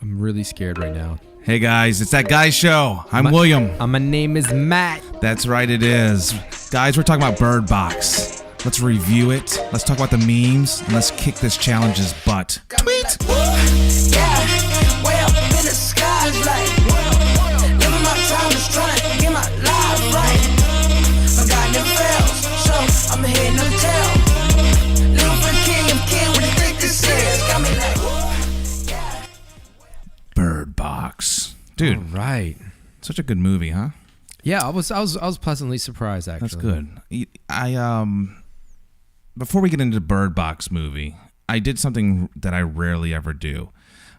I'm really scared right now. Hey guys, it's That Guy Show. I'm William. My name is Matt. That's right, it is. Guys, we're talking about Bird Box. Let's review it. Let's talk about the memes, and let's kick this challenge's butt. Tweet! Yeah, way up in the skies, like living my time is trying to get my life right. I got no fails, so I'm hitting no tail. Little for king, I'm king. What do you think this is? Got me like, yeah. Bird Box, dude. All right. Such a good movie, huh? Yeah, I was pleasantly surprised actually. That's good. Before we get into the Bird Box movie, I did something that I rarely ever do.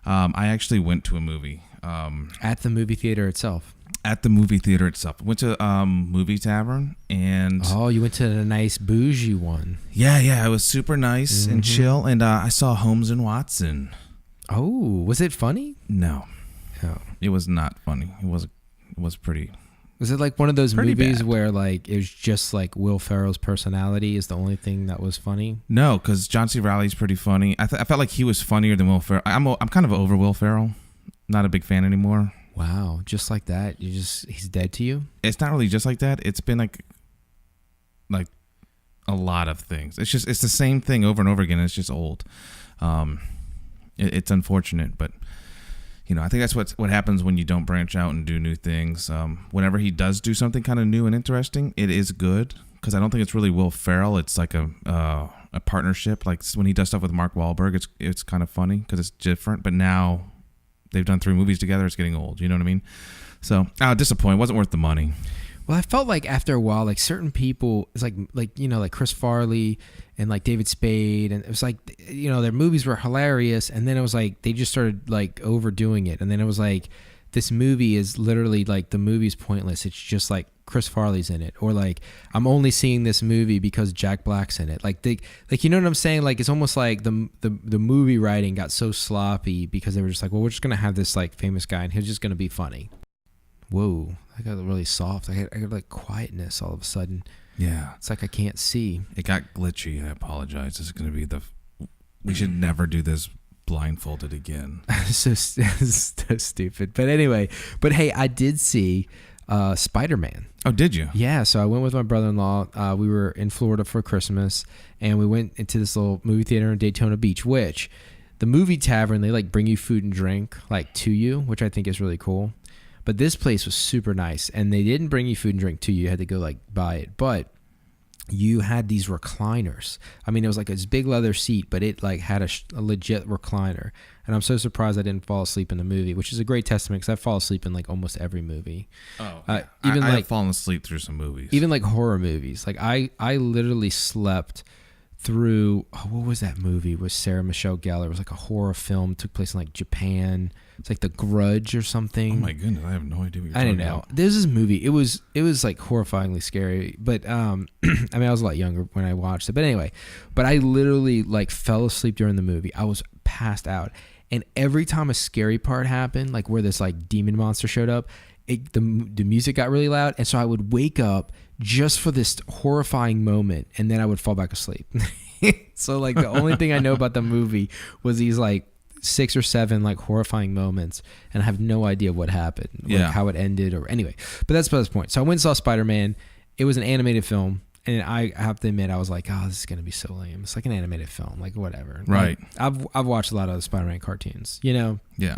I actually went to a movie. At the movie theater itself. At the movie theater itself. Went to Movie Tavern and... Oh, you went to the nice bougie one. Yeah. It was super nice and chill. And I saw Holmes and Watson. Oh, was it funny? No. Oh. It was not funny. It was pretty... Was it like one of those Pretty movies bad. where like it was just like Will Ferrell's personality is the only thing that was funny? No, because John C. Reilly's pretty funny. I felt like he was funnier than Will Ferrell. I'm kind of over Will Ferrell. Not a big fan anymore. Wow, just like that, he's dead to you? It's not really just like that. It's been like a lot of things. It's the same thing over and over again. It's just old. It's unfortunate, but you know, I think that's what happens when you don't branch out and do new things. Whenever he does do something kind of new and interesting, it is good because I don't think it's really Will Ferrell. It's like a partnership. Like when he does stuff with Mark Wahlberg, it's kind of funny because it's different. But now they've done 3 movies together. It's getting old. You know what I mean? So disappointed. It wasn't worth the money. Well, I felt like after a while, like certain people, it's like you know, like Chris Farley and like David Spade, and it was like, you know, their movies were hilarious, and then it was like they just started like overdoing it, and then it was like this movie is literally like the movie's pointless. It's just like Chris Farley's in it, or like I'm only seeing this movie because Jack Black's in it. Like you know what I'm saying? Like it's almost like the movie writing got so sloppy because they were just like, well, we're just gonna have this like famous guy, and he's just gonna be funny. Whoa, I got really soft. I got like quietness all of a sudden. Yeah. It's like I can't see. It got glitchy. I apologize. This is going to be we should never do this blindfolded again. so stupid. But anyway, hey, I did see Spider-Man. Oh, did you? Yeah, so I went with my brother-in-law. We were in Florida for Christmas, and we went into this little movie theater in Daytona Beach, which the movie tavern, they like bring you food and drink like to you, which I think is really cool. But this place was super nice, and they didn't bring you food and drink to you. You had to go like buy it. But you had these recliners. I mean, it was like this big leather seat, but it like had a legit recliner. And I'm so surprised I didn't fall asleep in the movie, which is a great testament because I fall asleep in like almost every movie. Oh, even I like have fallen asleep through some movies. Even like horror movies. Like I literally slept through, what was that movie with Sarah Michelle Gellar? It was like a horror film, took place in like Japan. It's like The Grudge or something. Oh my goodness, I have no idea what you're I talking don't know. about. There's this movie. It was like horrifyingly scary, but I mean, I was a lot younger when I watched it. But anyway, I literally like fell asleep during the movie. I was passed out, and every time a scary part happened, like where this like demon monster showed up, the music got really loud, and so I would wake up just for this horrifying moment, and then I would fall back asleep. So like the only thing I know about the movie was these like 6 or 7 like horrifying moments, and I have no idea what happened, like how it ended, or anyway. But that's the point. So I went and saw Spider-Man. It was an animated film, and I have to admit I was like, oh, this is gonna be so lame. It's like an animated film, like whatever. Right. Like, I've watched a lot of the Spider-Man cartoons, you know. Yeah.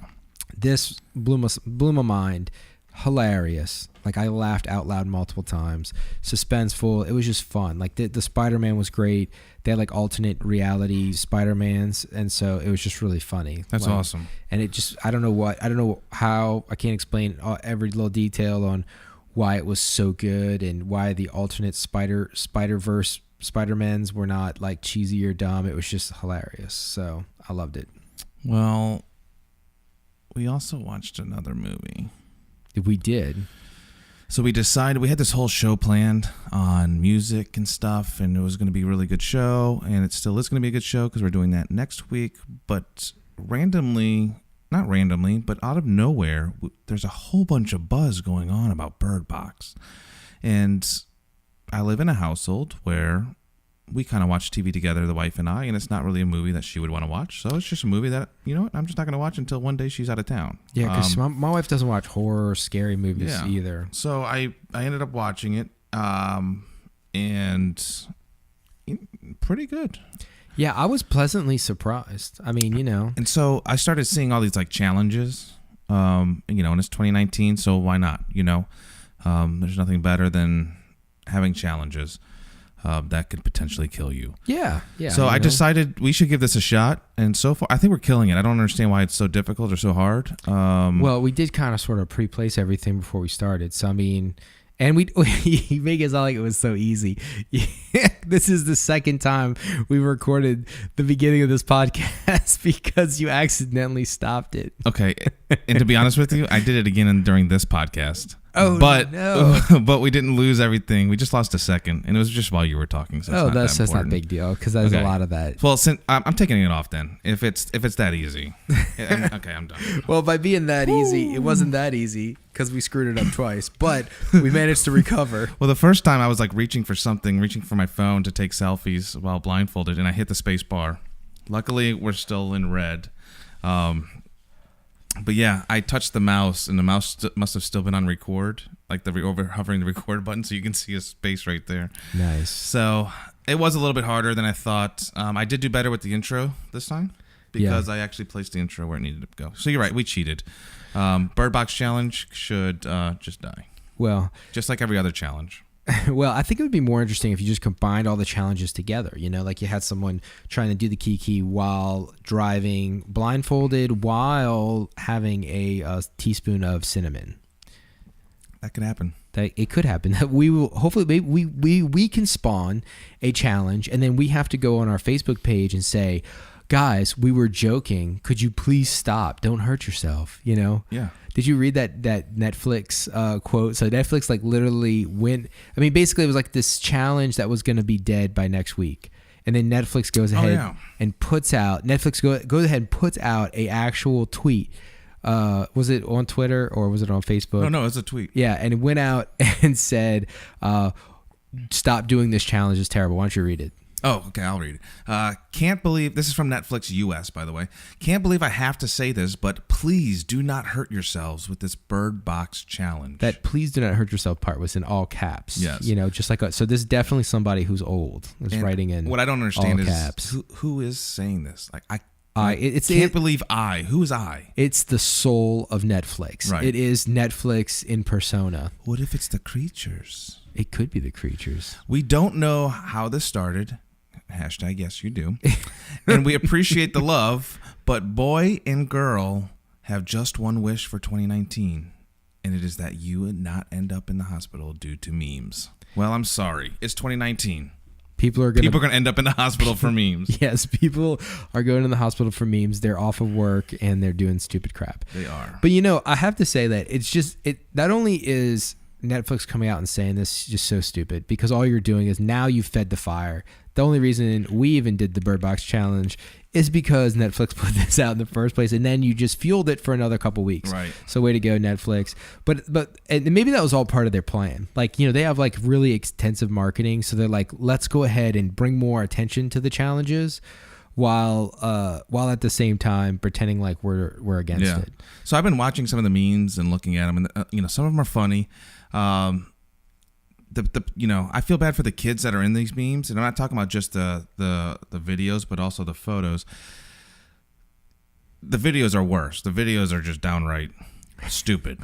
This blew my mind. Hilarious. Like I laughed out loud multiple times. Suspenseful. It was just fun. Like the Spider-Man was great. They had like alternate reality Spider-Mans, and so it was just really funny. That's like, awesome. And it just, I don't know how, I can't explain every little detail on why it was so good and why the alternate Spider-Verse Spider-Mans were not like cheesy or dumb. It was just hilarious. So I loved it. Well, we also watched another movie. We did. So we decided, we had this whole show planned on music and stuff, and it was going to be a really good show, and it still is going to be a good show because we're doing that next week. But not randomly, but out of nowhere, there's a whole bunch of buzz going on about Bird Box. And I live in a household where we kind of watch TV together, the wife and I, and it's not really a movie that she would want to watch. So it's just a movie that, you know what, I'm just not going to watch until one day she's out of town. Yeah, because my wife doesn't watch horror or scary movies either. So I ended up watching it, and pretty good. Yeah, I was pleasantly surprised. I mean, you know. And so I started seeing all these like challenges, you know, and it's 2019, so why not, you know? There's nothing better than having challenges that could potentially kill you. Yeah. So I decided we should give this a shot, and so far I think we're killing it. I don't understand why it's so difficult or so hard. Well, we did kind of sort of pre-place everything before we started. So I mean, and you make it sound like it was so easy. This is the second time we recorded the beginning of this podcast because you accidentally stopped it. Okay, and to be honest with you, I did it again during this podcast. Oh, but no. But we didn't lose everything. We just lost a second, and it was just while you were talking. So that's not a big deal because there's a lot of that. Well, since I'm taking it off then. If it's that easy, okay, I'm done. Well, by being that easy, it wasn't that easy because we screwed it up twice, but we managed to recover. Well, the first time I was like reaching for my phone to take selfies while blindfolded, and I hit the space bar. Luckily, we're still in red. But yeah, I touched the mouse, and the mouse must have still been on record, like hovering the record button, so you can see a space right there. Nice. So it was a little bit harder than I thought. I did do better with the intro this time because I actually placed the intro where it needed to go. So you're right, we cheated. Bird Box Challenge should just die. Well, just like every other challenge. Well, I think it would be more interesting if you just combined all the challenges together. You know, like you had someone trying to do the kiki while driving blindfolded while having a teaspoon of cinnamon. That could happen. It could happen. We will hopefully we can spawn a challenge, and then we have to go on our Facebook page and say, guys, we were joking. Could you please stop? Don't hurt yourself. You know? Yeah. Did you read that Netflix quote? So Netflix like literally went. I mean, basically it was like this challenge that was going to be dead by next week, and then Netflix goes ahead and puts out. Goes ahead and puts out a actual tweet. Was it on Twitter or was it on Facebook? No, it's a tweet. Yeah, and it went out and said, "Stop doing this challenge. It's terrible." Why don't you read it? Oh, okay, I'll read it. Can't believe, this is from Netflix US, by the way. Can't believe I have to say this, but please do not hurt yourselves with this Bird Box Challenge. That "please do not hurt yourself" part was in all caps. Yes. You know, just like, so this is definitely somebody who's old is writing in what I don't understand all is caps. who is saying this? Like, Who is I? It's the soul of Netflix. Right. It is Netflix in persona. What if it's the creatures? It could be the creatures. We don't know how this started. Hashtag yes, you do. And we appreciate the love, but boy and girl have just one wish for 2019, and it is that you would not end up in the hospital due to memes. Well, I'm sorry. It's 2019. People are going to end up in the hospital for memes. Yes, people are going to the hospital for memes. They're off of work, and they're doing stupid crap. They are. But, you know, I have to say that it's just, not only is Netflix coming out and saying this is just so stupid, because all you're doing is now you've fed the fire. The only reason we even did the Bird Box Challenge is because Netflix put this out in the first place, and then you just fueled it for another couple weeks. Right. So way to go, Netflix. But and maybe that was all part of their plan. Like, you know, they have like really extensive marketing, so they're like, let's go ahead and bring more attention to the challenges, while at the same time pretending like we're against it. So I've been watching some of the memes and looking at them, and you know, some of them are funny. You know, I feel bad for the kids that are in these memes, and I'm not talking about just the videos, but also the photos. The videos are worse. The videos are just downright stupid.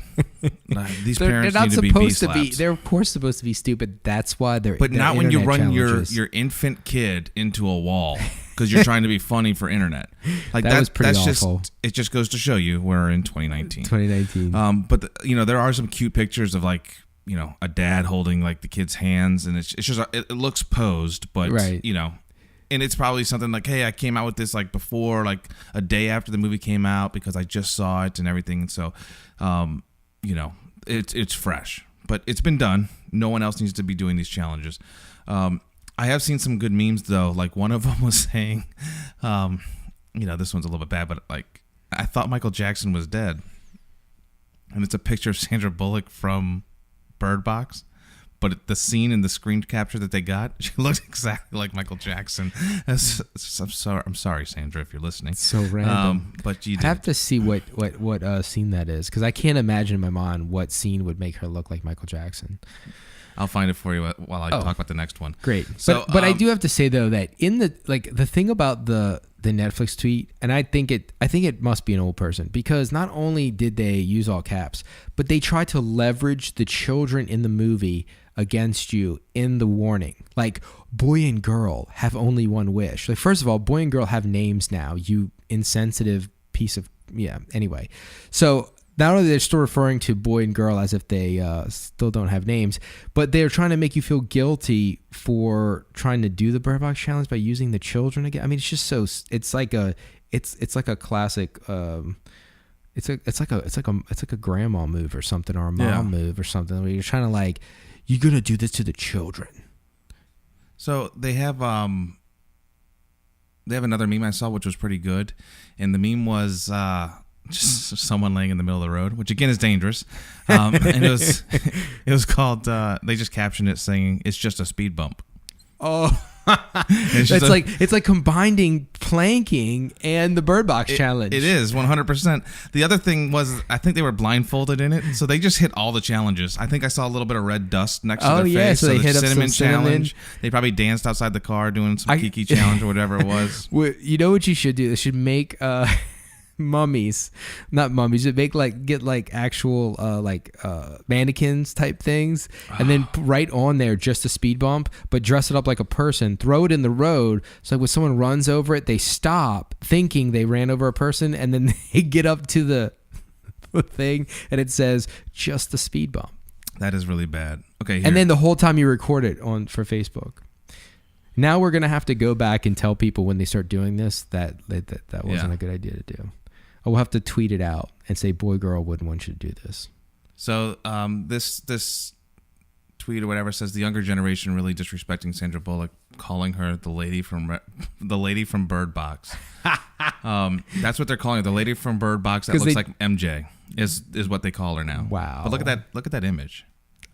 These parents need to be B-slapped. They're of course supposed to be stupid. That's why they're. But not when you run your infant kid into a wall because you're trying to be funny for internet. Like that was pretty awful. It just goes to show you we're in 2019. 2019. But you know, there are some cute pictures of like, you know, a dad holding like the kid's hands, and it's just it looks posed, but right. You know, and it's probably something like, hey, I came out with this like before, like a day after the movie came out because I just saw it and everything. And so, you know, it's fresh, but it's been done. No one else needs to be doing these challenges. I have seen some good memes though. Like one of them was saying, you know, this one's a little bit bad, but like, I thought Michael Jackson was dead, and it's a picture of Sandra Bullock from Bird Box, but the scene in the screen capture that they got, she looks exactly like Michael Jackson. I'm sorry, Sandra, if you're listening. It's so random. But you I have to see what scene that is, because I can't imagine in my mind what scene would make her look like Michael Jackson. I'll find it for you while I talk about the next one. Great. So, but I do have to say though that in the thing about the Netflix tweet, and I think it must be an old person, because not only did they use all caps, but they tried to leverage the children in the movie against you in the warning. Like, boy and girl have only one wish. Like, first of all, boy and girl have names now, you insensitive piece of anyway. So not only they're still referring to boy and girl as if they still don't have names, but they're trying to make you feel guilty for trying to do the Bird Box challenge by using the children again. I mean, it's just so it's like a classic. It's like a grandma move or something, or a mom move or something, where you're trying to like, you're gonna do this to the children. So they have another meme I saw which was pretty good, and the meme was just someone laying in the middle of the road, which again is dangerous. And it was called. They just captioned it saying, "It's just a speed bump." Oh, it's like combining planking and the Bird Box challenge. It is 100%. The other thing was, I think they were blindfolded in it, so they just hit all the challenges. I think I saw a little bit of red dust next to their face. So they hit up some challenge. They probably danced outside the car doing some Kiki challenge or whatever it was. You know what you should do? They should make mummies, not mummies, get actual mannequins type things, and then right on there just a speed bump, but dress it up like a person, throw it in the road, so when someone runs over it, they stop thinking they ran over a person, and then they get up to the thing and it says just a speed bump. That is really bad. Okay, here. And then the whole time you record it for Facebook. Now we're gonna have to go back and tell people when they start doing this that wasn't a good idea to do. We'll have to tweet it out and say, boy, girl, wouldn't want you to do this. So this tweet or whatever says the younger generation really disrespecting Sandra Bullock, calling her the lady from Bird Box. That's what they're calling her, the lady from Bird Box that looks like MJ is what they call her now. Wow. But look at that image.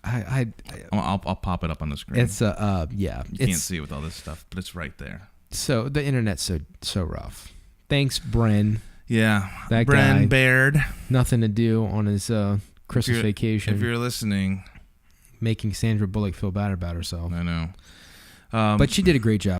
I'll pop it up on the screen. It's You can't see it with all this stuff, but it's right there. So the internet's so rough. Thanks, Bren. Yeah, that Bren guy, Baird. Nothing to do on his Christmas vacation. If you're listening, making Sandra Bullock feel bad about herself. I know, but she did a great job.